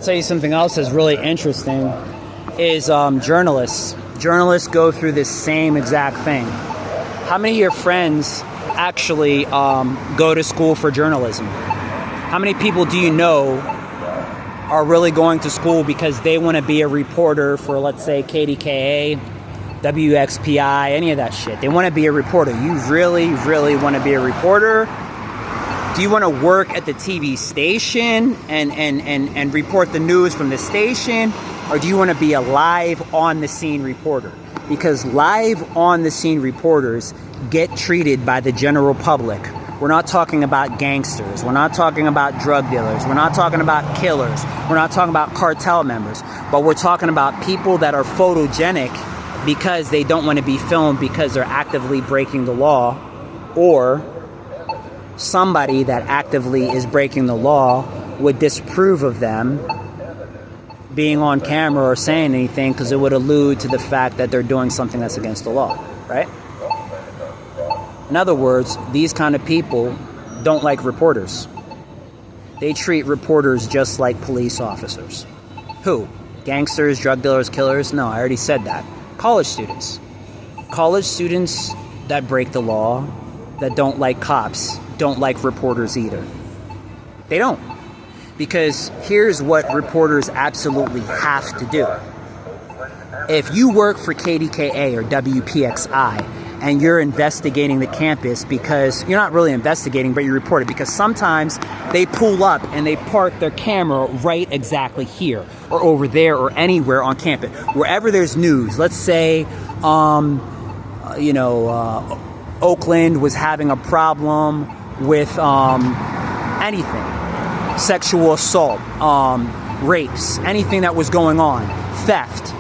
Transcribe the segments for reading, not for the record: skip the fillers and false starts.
I'll tell you something else that's really interesting is journalists. Journalists go through this same exact thing. How many of your friends actually go to school for journalism? How many people do you know are really going to school because they want to be a reporter for, let's say, KDKA, WXPI, any of that shit? They want to be a reporter. You really, really want to be a reporter? Do you want to work at the TV station and report the news from the station? Or do you want to be a live on-the-scene reporter? Because live on-the-scene reporters get treated by the general public. We're not talking about gangsters. We're not talking about drug dealers. We're not talking about killers. We're not talking about cartel members. But we're talking about people that are photogenic because they don't want to be filmed because they're actively breaking the law, or somebody that actively is breaking the law would disapprove of them being on camera or saying anything because it would allude to the fact that they're doing something that's against the law, right? In other words, these kind of people don't like reporters. They treat reporters just like police officers. Who? Gangsters, drug dealers, killers? No, I already said that. College students. College students that break the law, that don't like cops, don't like reporters either. They don't. Because here's what reporters absolutely have to do. If you work for KDKA or WPXI and you're investigating the campus, because you're not really investigating, but you report it, because sometimes they pull up and they park their camera right exactly here or over there or anywhere on campus. Wherever there's news, let's say, Oakland was having a problem with anything. Sexual assault, rapes, anything that was going on, theft,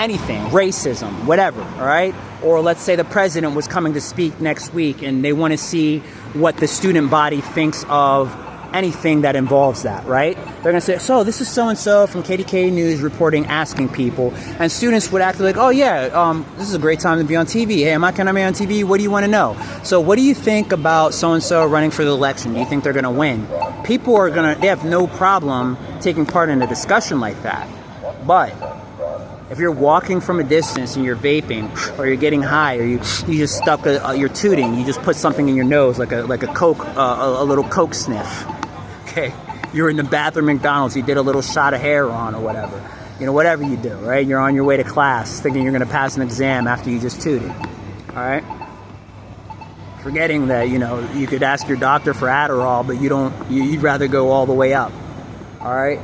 anything, racism, whatever, all right? Or let's say the president was coming to speak next week and they want to see what the student body thinks of anything that involves that, right? They're going to say, so this is so-and-so from KDK News reporting, asking people. And students would act like, oh yeah, this is a great time to be on TV. Hey, can I be on TV? What do you want to know? So what do you think about so-and-so running for the election? Do you think they're going to win? People are they have no problem taking part in a discussion like that. But if you're walking from a distance and you're vaping, or you're getting high, or you just stuck you're tooting, you just put something in your nose like a Coke, a little Coke sniff. Okay, you're in the bathroom at McDonald's, you did a little shot of hair on or whatever. You know, whatever you do, right? You're on your way to class thinking you're going to pass an exam after you just tooted. All right? Forgetting that, you could ask your doctor for Aarao, but you'd rather go all the way up. All right?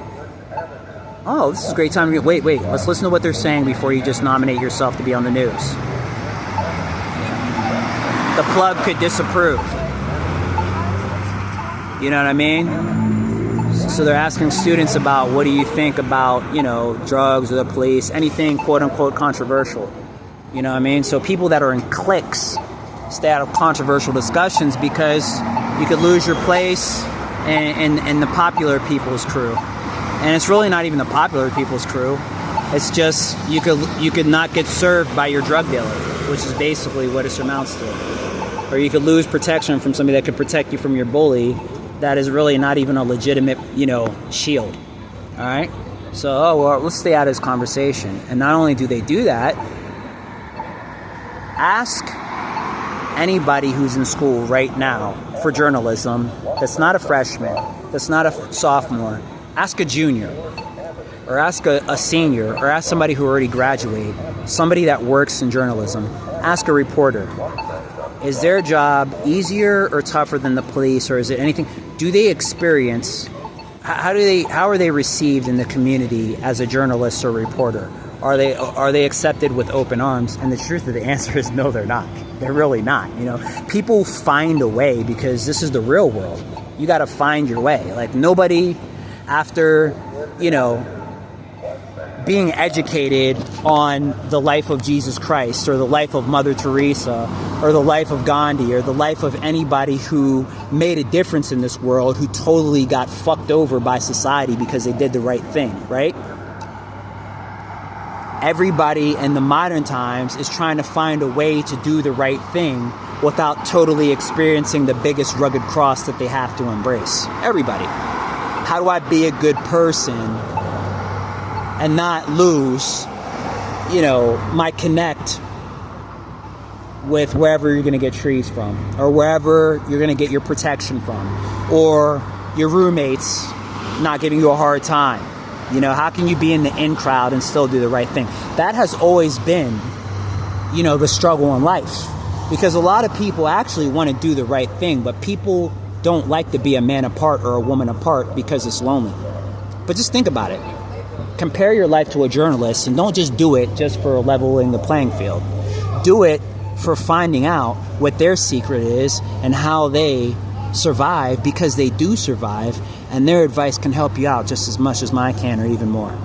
Oh, this is a great time to wait, let's listen to what they're saying before you just nominate yourself to be on the news. The plug could disapprove. You know what I mean? So they're asking students about, what do you think about, drugs or the police, anything quote unquote controversial. You know what I mean? So people that are in cliques stay out of controversial discussions because you could lose your place in the popular people's crew. And it's really not even the popular people's crew. It's just you could not get served by your drug dealer, which is basically what it amounts to. Or you could lose protection from somebody that could protect you from your bully that is really not even a legitimate, shield. All right? So, let's stay out of this conversation. And not only do they do that, ask anybody who's in school right now for journalism that's not a freshman, that's not a sophomore. Ask a junior, or ask a senior, or ask somebody who already graduated, somebody that works in journalism. Ask a reporter. Is their job easier or tougher than the police, or is it anything? Do they experience, how are they received in the community as a journalist or reporter? Are they accepted with open arms? And the truth of the answer is no, they're not. They're really not. People find a way, because this is the real world. You got to find your way. Like, nobody, after, being educated on the life of Jesus Christ, or the life of Mother Teresa, or the life of Gandhi, or the life of anybody who made a difference in this world, who totally got fucked over by society because they did the right thing, right? Everybody in the modern times is trying to find a way to do the right thing without totally experiencing the biggest rugged cross that they have to embrace. Everybody. How do I be a good person and not lose, my connect with wherever you're going to get trees from, or wherever you're going to get your protection from, or your roommates not giving you a hard time. How can you be in the in crowd and still do the right thing? That has always been, the struggle in life, because a lot of people actually want to do the right thing, but people don't like to be a man apart or a woman apart because it's lonely. But just think about it. Compare your life to a journalist, and don't just do it just for leveling the playing field. Do it for finding out what their secret is and how they survive, because they do survive, and their advice can help you out just as much as mine can, or even more.